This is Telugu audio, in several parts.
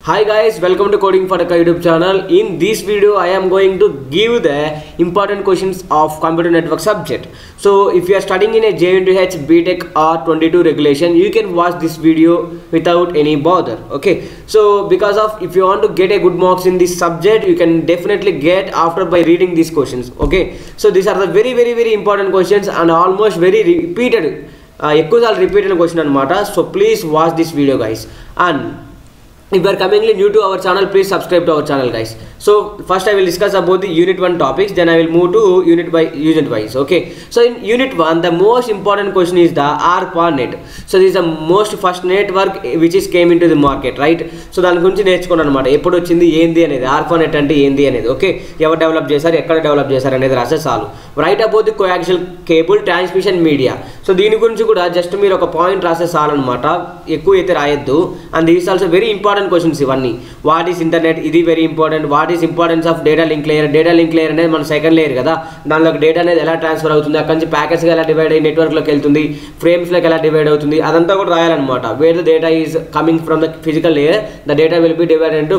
Hi guys, welcome to Coding for Akka YouTube channel. In this video, I am going to give the important questions of computer network subject. So if you are studying in a JNTH BTech or 22 regulation, you can watch this video without any bother. Okay, so because of if you want to get a good marks in this subject, you can definitely get after by reading these questions. Okay, so these are the very important questions and almost very repeated. ఎక్కువసార్లు రిపీటెడ్ క్వశ్చన్ అనమాట. So please watch this video guys. And if you are coming new to our channel, please subscribe to our channel guys. So first I will discuss about the unit 1 topics, then I will move to unit wise. Okay, so in unit 1 the most important question is the ARPANET. So this is the most first network which is came into the market, right? So దాని గురించి నేర్చుకున్నాను అనమాట. ఎప్పుడు వచ్చింది ఏంది అనేది, ARPANET అంటే ఏంది అనేది. ఓకే, ఎవరు డెవలప్ చేశారు, ఎక్కడ డెవలప్ చేశారు అనేది రాసే చాలు. Right about the coaxial cable transmission media. So దీని గురించి కూడా జస్ట్ మీరు ఒక పాయింట్ రాసే చాలు అనమాట, ఎక్కువ అయితే రాయొద్దు. And this also very important questions ఇవన్నీ. వాట్ ఈస్ ఇంటర్నెట్, ఇది very important. What is importance of data link layer. Data link layer అనేది మన సెకండ్ లేయర్ కదా, దానిలోకి డేటా అనేది ఎలా ట్రాన్స్ఫర్ అవుతుంది, అక్కడి నుంచి ప్యాకెట్స్గా ఎలా డివైడ్ అయ్యి నెట్వర్క్లోకి వెళ్తుంది, ఫ్రేమ్స్లోకి ఎలా డివైడ్ అవుతుంది, అదంతా కూడా రాయాలన్నమాట. Where the data is coming from the physical layer, the data will be divided into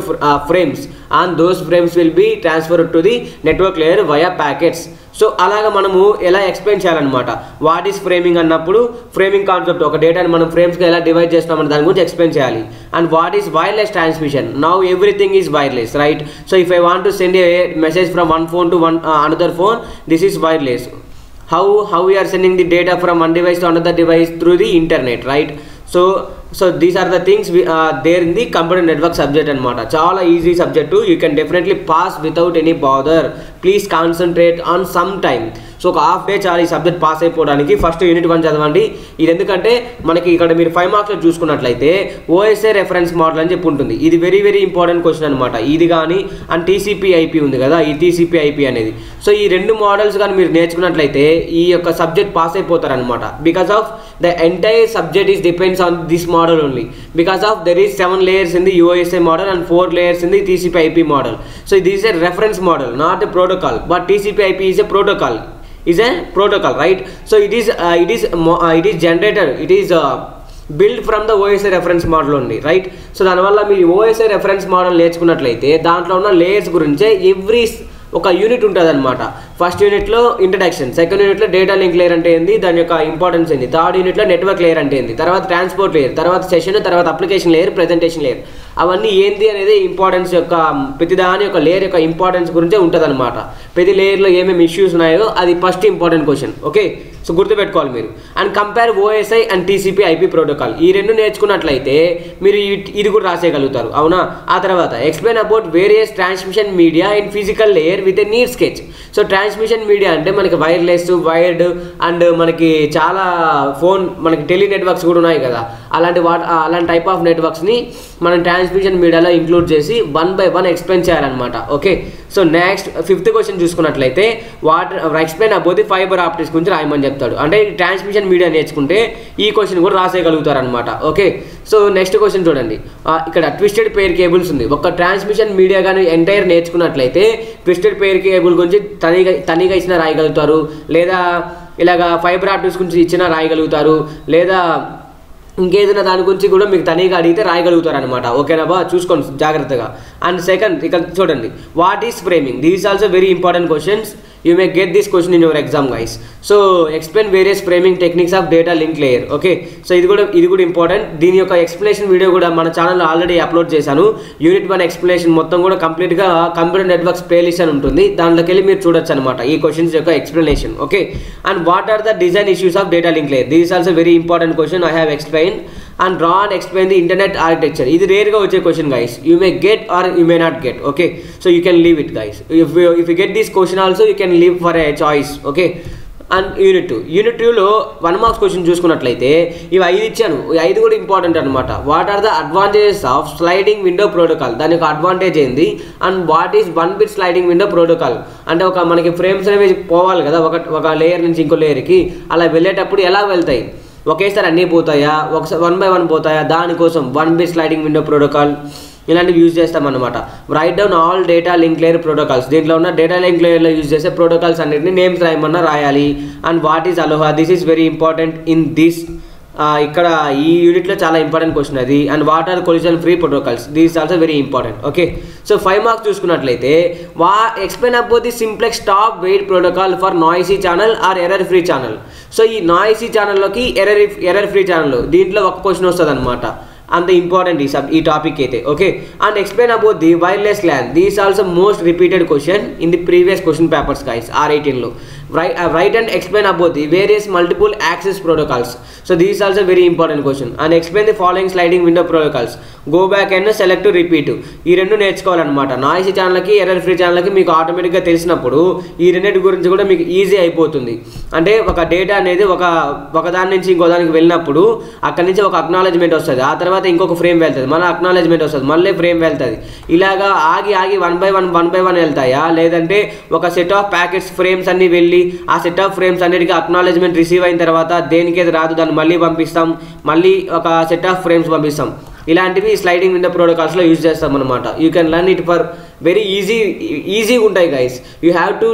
frames and those frames will be transferred to the network layer via packets. So అలాగా మనము ఎలా ఎక్స్ప్లెయిన్ చేయాలన్నమాట. వాట్ ఈస్ ఫ్రేమింగ్ అన్నప్పుడు ఫ్రేమింగ్ కాన్సెప్ట్, ఒక డేటాని మనం ఫ్రేమ్స్గా ఎలా డివైడ్ చేస్తామని దాని గురించి ఎక్స్ప్లెయిన్ చేయాలి. And what is wireless transmission. Now everything is wireless, right? So if I want to send A message from one phone to another phone, this is wireless. How we are sending the data from one device to another device through the internet, right? So these are the things there in the computer network subject anamata. Chala easy subject too, you can definitely pass without any bother. Please concentrate on some time. So ఒక హాఫ్ డే చాలా ఈ సబ్జెక్ట్ పాస్ అయిపోవడానికి. ఫస్ట్ యూనిట్ 1 చదవండి. ఇది ఎందుకంటే మనకి ఇక్కడ మీరు 5 మార్క్స్లో చూసుకున్నట్లయితే ఓఎస్ఏ రెఫరెన్స్ మోడల్ అని చెప్పి ఉంటుంది. ఇది వెరీ ఇంపార్టెంట్ క్వశ్చన్ అనమాట. ఇది కానీ అండ్ TCP/IP ఉంది కదా, ఈ TCP/IP అనేది. సో ఈ రెండు మోడల్స్ కానీ మీరు నేర్చుకున్నట్లయితే ఈ యొక్క సబ్జెక్ట్ పాస్ అయిపోతారనమాట. Because of the entire subject is depends on this model only. Because of there is 7 layers in the OSA model and 4 layers in the TCP/IP model. So this is a reference model, not a protocol, but TCP/IP is a protocol. Right? So it is generated, it is built from the OSA reference model only, right? So దానివల్ల మీరు OSA reference model నేర్చుకున్నట్లయితే దాంట్లో ఉన్న లేయర్స్ గురించే ఎవ్రీ ఒక యూనిట్ ఉంటుంది అనమాట. ఫస్ట్ యూనిట్లో ఇంట్రడక్షన్, సెకండ్ యూనిట్లో డేటా లింక్ లేయర్ అంటే ఏంది, దాని యొక్క ఇంపార్టెన్స్ ఏంది, థర్డ్ యూనిట్లో నెట్వర్క్ లేయర్ అంటే ఏంది, తర్వాత ట్రాన్స్పోర్ట్ లేయర్, తర్వాత సెషన్, తర్వాత అప్లికేషన్ లేయర్, ప్రెజెంటేషన్ లేయర్. అవన్నీ ఏంది అనేది ఇంపార్టెన్స్ యొక్క ప్రతిదాని యొక్క లేయర్ యొక్క ఇంపార్టెన్స్ గురించే ఉంటుంది అనమాట. ప్రతి లేయర్లో ఏమేమి ఇష్యూస్ ఉన్నాయో అది first important question. Okay, so గుర్తుపెట్టుకోవాలి మీరు. And compare OSI and TCP/IP protocol. ఈ రెండు నేర్చుకున్నట్లయితే మీరు ఇది కూడా రాసేయగలుగుతారు, అవునా? ఆ తర్వాత explain about various transmission media in physical layer with a need sketch. So transmission media అంటే మనకి వైర్లెస్, వైర్డ్ అండ్ మనకి చాలా మనకి టెలి నెట్వర్క్స్ కూడా ఉన్నాయి కదా, అలాంటి టైప్ ఆఫ్ నెట్వర్క్స్ని మనం ట్రాన్స్మిషన్ మీడియాలో ఇంక్లూడ్ చేసి 1 by 1 ఎక్స్ప్లెయిన్ చేయాలన్నమాట. Okay, so next 5th question చూసుకున్నట్లయితే explain about the fiber optics గురించి రాయమని చెప్తాడు. అంటే ట్రాన్స్మిషన్ మీడియా నేర్చుకుంటే ఈ క్వశ్చన్ కూడా రాసేయగలుగుతారు అనమాట. ఓకే, సో నెక్స్ట్ క్వశ్చన్ చూడండి. ఇక్కడ ట్విస్టెడ్ పెయిర్ కేబుల్స్ ఉంది. ఒక ట్రాన్స్మిషన్ మీడియా కానీ ఎంటైర్ నేర్చుకున్నట్లయితే ట్విస్టెడ్ పెయిర్ కేబుల్ గురించి తనిగా ఇచ్చినా రాయగలుగుతారు, లేదా ఇలాగా ఫైబర్ ఆప్టిక్స్ గురించి ఇచ్చినా రాయగలుగుతారు, లేదా ఇంకేదైనా దాని గురించి కూడా మీకు తనీగా అడిగితే రాయగలుగుతారు అనమాట. ఓకేనా బా, చూసుకోండి జాగ్రత్తగా. అండ్ సెకండ్ ఇక్కడ చూడండి, what is framing. These also very important questions. You may get this question in your exam guys. So explain various framing techniques of data link layer. Okay, so ఇది కూడా ఇంపార్టెంట్. దీని యొక్క ఎక్స్ప్లెనేషన్ వీడియో కూడా మన ఛానల్లో ఆల్రెడీ అప్లోడ్ చేశాను. యూనిట్ 1 ఎక్స్ప్లెనేషన్ మొత్తం కూడా కంప్లీట్గా కంప్యూటర్ నెట్వర్క్స్ ప్లేలిస్ట్ అని ఉంటుంది, దాంట్లోకి వెళ్ళి మీరు చూడొచ్చు అనమాట ఈ క్వశ్చన్స్ యొక్క explanation. Okay, and what are the design issues of data link layer. This is also very important question. I have explain and draw and explain the internet architecture. ఇది రేర్గా వచ్చే question guys. You may get or you may not get. Okay, so you can leave it guys. If you get this question also, you can leave for a choice. Okay, and unit 2లో 1 మార్క్స్ క్వశ్చన్ చూసుకున్నట్లయితే ఇవి 5 ఇచ్చాను. ఈ 5 కూడా ఇంపార్టెంట్ అనమాట. What are the advantages of sliding window protocol. దాని యొక్క అడ్వాంటేజ్ ఏంది, and what is 1 bit sliding window protocol. అంటే మనకి ఫ్రేమ్స్ అనేవి పోవాలి కదా ఒక లేయర్ నుంచి ఇంకో లేయర్కి, అలా వెళ్ళేటప్పుడు ఎలా వెళ్తాయి, ఒకేసారి అన్నీ పోతాయా, 1 by 1 పోతాయా, దానికోసం 1 bit స్లైడింగ్ విండో ప్రోటోకాల్ ఇలాంటివి యూజ్ చేస్తామన్నమాట. Write down all data link layer protocols. దీంట్లో ఉన్న డేటా లింక్ లేయర్లో యూజ్ చేసే ప్రోటోకాల్స్ అన్నింటినీ నేమ్స్ రాయమన్నా రాయాలి. And what is ALOHA. This is very important in this ఇక్కడ ఈ యూనిట్లో చాలా ఇంపార్టెంట్ క్వశ్చన్ అది. And what are collision free protocols, these also very important. Okay, so 5 marks చూసుకున్నట్లయితే explain about the simplex stop wait protocol for noisy channel or error free channel. So ఈ నాయిసీ ఛానల్లోకి ఎర్రర్ ఫ్రీ ఛానల్ దీంట్లో ఒక క్వశ్చన్ వస్తుంది అనమాట. అంత ఇంపార్టెంట్ ఈ టాపిక్ అయితే. Okay, and explain about the wireless LAN, these also most repeated question in the previous question papers guys R18లో. Write and explain about the various multiple access protocols. So these also very important question. And explain the following sliding window protocols. Go back and select to repeat. ఈ రెండు నేర్చుకోవాలన్నమాట. నాయిసీ ఛానల్కి ఎర్రర్ ఫ్రీ ఛానల్కి మీకు ఆటోమేటిక్గా తెలిసినప్పుడు ఈ రెండింటి గురించి కూడా మీకు ఈజీ అయిపోతుంది. అంటే ఒక డేటా అనేది ఒక దాని నుంచి ఇంకో దానికి వెళ్ళినప్పుడు అక్కడి నుంచి ఒక అక్నాలెడ్జ్మెంట్ వస్తుంది, ఆ తర్వాత ఇంకొక ఫ్రేమ్ వెళ్తుంది, మళ్ళీ అక్నాలెడ్జ్మెంట్ వస్తుంది, మళ్ళీ ఫ్రేమ్ వెళ్తుంది. ఇలాగా ఆగి 1 by 1 వెళ్తాయా, లేదంటే ఒక సెట్ ఆఫ్ ప్యాకెట్స్ ఫ్రేమ్స్ అన్నీ వెళ్ళి ఆ సెట్ ఆఫ్ ఫ్రేమ్స్ అన్నిటికీ అక్నాలెడ్జ్మెంట్ రిసీవ్ అయిన తర్వాత దేనికైతే రాదు దాన్ని మళ్ళీ పంపిస్తాం, మళ్ళీ ఒక సెట్ ఆఫ్ ఫ్రేమ్స్ పంపిస్తాం. ఇలాంటివి స్లైడింగ్ విండో ప్రోటోకాల్స్లో యూజ్ చేస్తాం అనమాట. You can learn it for very ఈజీగా ఉంటాయి guys. You have to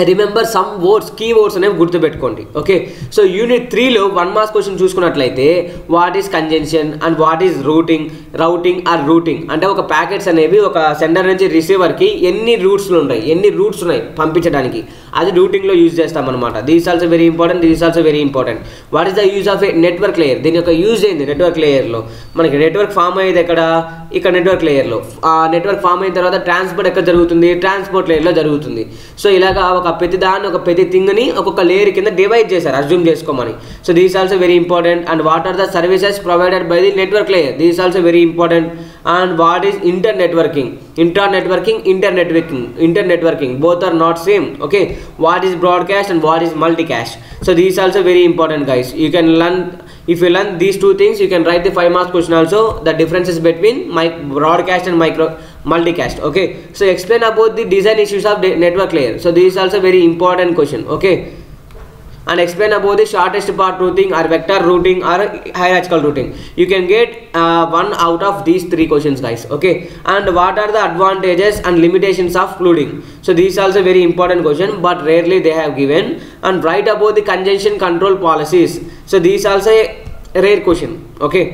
remember some words, key words అనేవి గుర్తుపెట్టుకోండి. ఓకే, సో యూనిట్ 3లో 1 మార్క్స్ క్వశ్చన్ చూసుకున్నట్లయితే what is congestion and what is routing or routing. అంటే ఒక ప్యాకెట్స్ అనేవి ఒక సెండర్ నుంచి రిసీవర్కి ఎన్ని రూట్స్ ఉన్నాయి పంపించడానికి, అది రూటింగ్లో యూజ్ చేస్తాం అనమాట. These also very important. What is the use of A network layer, దీని యొక్క యూజ్ ఏంది నెట్వర్క్ లేయర్లో. మనకి నెట్వర్క్ ఫామ్ అయ్యేది ఇక్కడ నెట్వర్క్ లేయర్లో. ఆ నెట్వర్క్ ఫామ్ అయిన తర్వాత ట్రాన్స్పోర్ట్ ఎక్కడ జరుగుతుంది, ట్రాన్స్పోర్ట్ లేయర్లో జరుగుతుంది. సో ఇలాగా ఒక ప్రతి థింగ్ని ఒక్కొక్క లేయర్ కింద డివైడ్ చేశారు, అజ్యూమ్ చేసుకోమని. So these also very important. And what are the services provided by the network layer, these also very important. And what is internetworking both are not same. Okay, what is broadcast and what is multicast. So these also very important guys. You can learn, if you learn these two things you can write the 5 marks question also, the differences between broadcast and multicast. Okay, so explain about the design issues of network layer. So this is also very important question. Okay, and explain about the shortest path routing or vector routing or hierarchical routing. You can get 1 out of these 3 questions guys. Okay, and what are the advantages and limitations of flooding. So these are also very important question, but rarely they have given. And write about the congestion control policies. So these are also a rare question. Okay,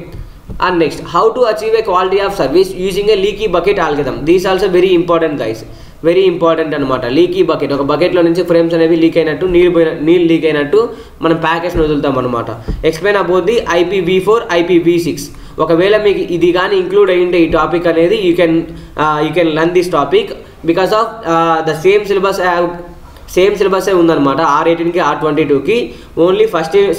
and next, how to achieve a quality of service using a leaky bucket algorithm. These are also very important guys, very important అనమాట. లీకీ బకెట్, ఒక బకెట్లో నుంచి ఫ్రేమ్స్ అనేవి లీక్ అయినట్టు, నీళ్ళు లీక్ అయినట్టు మనం ప్యాకెట్స్ని వదులుతాం అనమాట. Explain about the IPv4 IPv6. ఒకవేళ మీకు ఇది కానీ ఇంక్లూడ్ అయ్యింటే ఈ టాపిక్ అనేది you can learn this topic because of the same సిలబసే ఉందన్నమాట. R18కి R22కి ఓన్లీ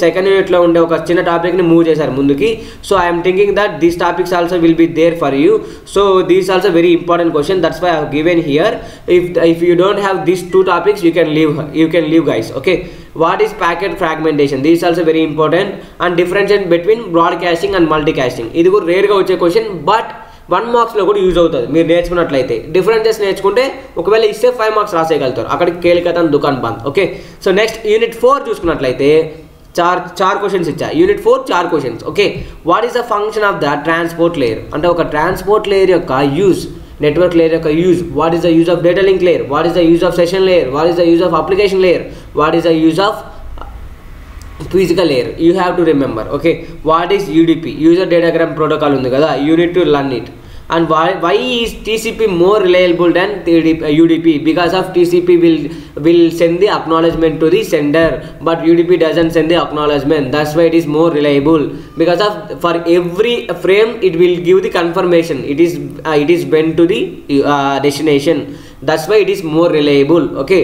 సెకండ్ యూనిట్లో ఉండే ఒక చిన్న టాపిక్ని మూవ్ చేశారు ముందుకి. So I'm thinking that these topics also will be there for you. So these also very important question, that's why I have given here. If you don't have these 2 topics you can leave guys. Okay, what is packet fragmentation, these also very important. And differentiate between broadcasting and multicasting, ఇది కూడా రేర్గా వచ్చే క్వశ్చన్, బట్ 1 మార్క్స్లో కూడా యూజ్ అవుతుంది మీరు నేర్చుకున్నట్లయితే. డిఫరెన్సెస్ నేర్చుకుంటే ఒకవేళ ఇస్తే 5 మార్క్స్ రాసేయగలుగుతారు, అక్కడికి కేలికతన్ దుకాన్ బంద్. ఓకే, సో నెక్స్ట్ యూనిట్ 4 చూసుకున్నట్లయితే చార్ క్వశ్చన్స్ ఇచ్చా. Unit 4 4 questions. Okay, what is the function of the transport layer. అంటే ఒక ట్రాన్స్పోర్ట్ లేయర్ యొక్క యూజ్, నెట్వర్క్ లేయర్ యొక్క use. What is the use of data link layer, what is the use of session layer, what is the use of application layer, what is the use of physical layer. You have to remember. Okay, what is UDP, user datagram protocol ఉంది కదా, you need to learn it. And why is TCP more reliable than UDP? Because of TCP will send the acknowledgement to the sender, but UDP doesn't send the acknowledgement. That's why it is more reliable, because of for every frame it will give the confirmation it is went to the destination. That's why it is more reliable. Okay,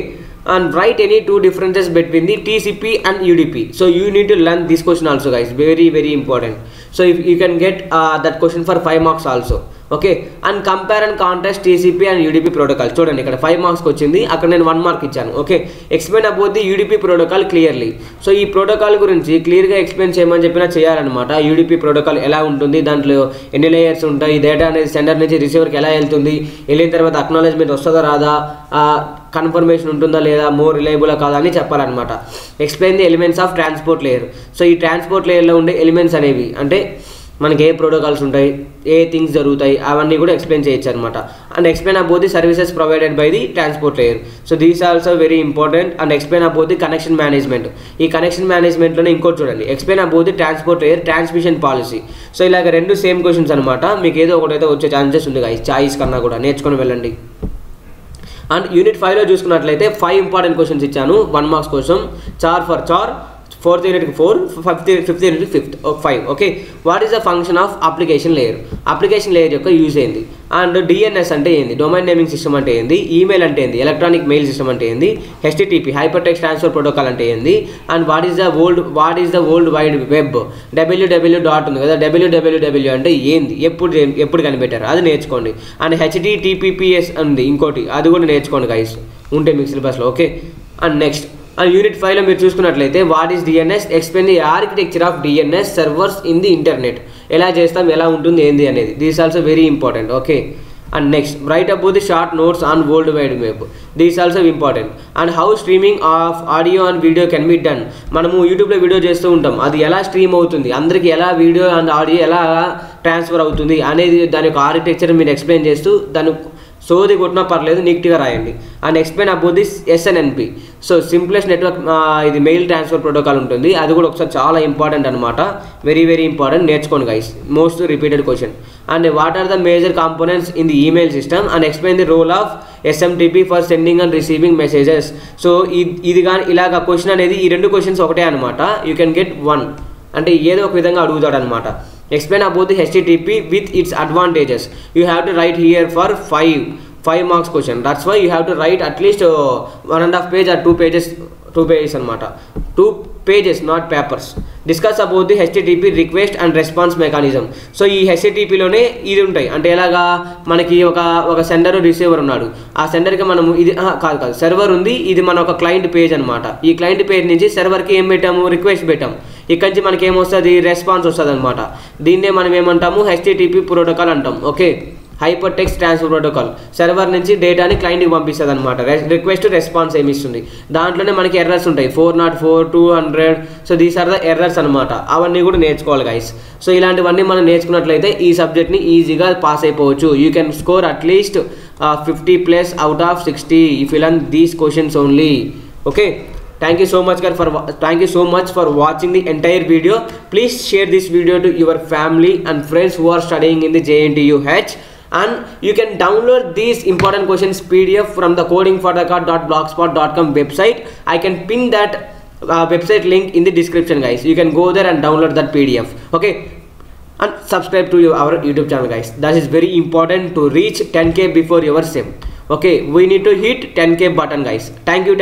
and write any 2 differences between the TCP and UDP. So you need to learn this question also guys, very important. So if you can get that question for 5 marks also. Okay, and compare and contrast TCP and UDP protocol. చూడండి ఇక్కడ 5 మార్క్స్కి వచ్చింది, అక్కడ నేను 1 మార్క్ ఇచ్చాను. Okay, explain about the UDP protocol clearly. So ఈ ప్రోటోకాల్ గురించి క్లియర్గా ఎక్స్ప్లెయిన్ చేయమని చెప్పినా చేయాలన్నమాట. UDP ప్రోటోకాల్ ఎలా ఉంటుంది, దాంట్లో ఎన్ని లేయర్స్ ఉంటాయి, డేటా అనేది సెండర్ నుంచి రిసీవర్కి ఎలా వెళ్తుంది, వెళ్ళిన తర్వాత అక్నాలెడ్జ్మెంట్ వస్తుందా రాదా, కన్ఫర్మేషన్ ఉంటుందా లేదా, మోర్ రిలయబుల్ కాదా అని చెప్పాలన్నమాట. Explain the elements of transport layer. So ఈ ట్రాన్స్పోర్ట్ లేయర్లో ఉండే ఎలిమెంట్స్ అనేవి అంటే మనకి ఏ ప్రోటోకాల్స్ ఉంటాయి, ఏ థింగ్స్ జరుగుతాయి, అవన్నీ కూడా ఎక్స్ప్లెయిన్ చేయొచ్చు అనమాట. And explain about the services provided by the transport layer. So these also very important. And explain about the connection management. ఈ కనెక్షన్ మేనేజ్మెంట్లోనే ఇంకోటి చూడండి, explain about the transport layer transmission policy. So ఇలాగ రెండు సేమ్ క్వశ్చన్స్ అనమాట. మీకు ఏదో ఒకటైతే వచ్చే ఛాన్సెస్ ఉంది గైస్, చాయిస్ కన్నా కూడా నేర్చుకొని వెళ్ళండి. అండ్ యూనిట్ 5లో చూసుకున్నట్లయితే 5 ఇంపార్టెంట్ క్వశ్చన్స్ ఇచ్చాను 1 మార్క్స్ కోసం. చార్ ఫర్ చార్, 4th యూనిట్కి 4, 5th యూనిట్కి 5. Okay, what is the function of application layer? Application layer యొక్క యూజ్ ఏంది? అండ్ డిఎన్ఎస్ అంటే ఏంది? డొమైన్ నేమింగ్ సిస్టమ్ అంటే ఏంది? ఈమెయిల్ అంటే ఏంది? ఎలక్ట్రానిక్ మెయిల్ సిస్టమ్ అంటే ఏంది? HTTP hyper text transfer protocol అంటే ఏంది? And what is the world wide web? www dot ఉంది కదా, www అంటే ఏంది? ఎప్పుడు కనిపెట్టారు? అది నేర్చుకోండి. అండ్ https ఉంది ఇంకోటి, అది కూడా నేర్చుకోండి గైస్, ఉంటే మీకు సిలబస్లో. Okay, and next and unit 5లో మీరు చూసుకున్నట్లయితే what is DNS? Explain the architecture of DNS servers in the internet. ఎలా చేస్తాం, ఎలా ఉంటుంది, ఏంది అనేది. This also very important. Okay, and next write about the short notes on world wide web. This also important. And how streaming of audio and video can be done. మనము యూట్యూబ్లో వీడియో చేస్తూ ఉంటాం, అది ఎలా స్ట్రీమ్ అవుతుంది, అందరికీ ఎలా వీడియో అండ్ ఆడియో ఎలా ట్రాన్స్ఫర్ అవుతుంది అనేది దాని యొక్క ఆర్కిటెక్చర్ మీరు ఎక్స్ప్లెయిన్ చేస్తూ దాని సోది కొట్టినా పర్లేదు నీట్గా రాయండి. And explain about this SNMP. So simplest network, ఇది మెయిల్ ట్రాన్స్ఫర్ ప్రోటోకాల్ ఉంటుంది, అది కూడా ఒకసారి చాలా ఇంపార్టెంట్ అనమాట, వెరీ వెరీ ఇంపార్టెంట్, నేర్చుకోండి guys, most repeated question. And what are the major components in the email system? And explain the role of SMTP for sending and receiving messages. So ఇది కానీ ఇలాగ క్వశ్చన్ అనేది, ఈ 2 క్వశ్చన్స్ ఒకటే అనమాట. యూ కెన్ గెట్ 1, అంటే ఏదో ఒక విధంగా అడుగుతాడు అనమాట. Explain about the HTTP with its advantages. You have to write here for 5 marks question. That's why you have to write at least 1.5 page or 2 pages అనమాట. 2 pages, not papers. Discuss about the HTTP request and response mechanism. So ఈ HTTPలోనే ఇది ఉంటాయి, అంటే ఎలాగా మనకి ఒక సెండర్ రిసీవర్ ఉన్నాడు, ఆ సెండర్కి మనము ఇది కాదు సర్వర్ ఉంది, ఇది మన ఒక క్లయింట్ పేజ్ అనమాట. ఈ క్లయింట్ పేజ్ నుంచి సర్వర్కి ఏం పెట్టాము, రిక్వెస్ట్ పెట్టాము, ఇక్కడి నుంచి మనకి ఏమొస్తుంది, రెస్పాన్స్ వస్తుంది అనమాట. దీన్నే మనం ఏమంటాము, HTTP ప్రోటోకాల్ అంటాం. Okay, hyper text transfer protocol. Server నుంచి డేటాని క్లయింట్కి పంపిస్తుంది అనమాట, రిక్వెస్ట్ రెస్పాన్స్ ఏమి ఇస్తుంది. దాంట్లోనే మనకి ఎర్రర్స్ ఉంటాయి, 404, 200. So these are the errors అనమాట, అవన్నీ కూడా నేర్చుకోవాలి గైస్. సో ఇలాంటివన్నీ మనం నేర్చుకున్నట్లయితే ఈ సబ్జెక్ట్ని ఈజీగా పాస్ అయిపోవచ్చు. You can score at least 50+ out of 60 if you learn these questions only. Okay, thank you so much for watching the entire video. Please share this video to your family and friends who are studying in the JNTUH. And you can download these important questions PDF from the codingforthecard.blogspot.com website. I can pin that website link in the description guys. You can go there and download that PDF. Okay, and subscribe to our YouTube channel guys. That is very important to reach 10K before your SEM. Okay, we need to hit 10K button guys. Thank you.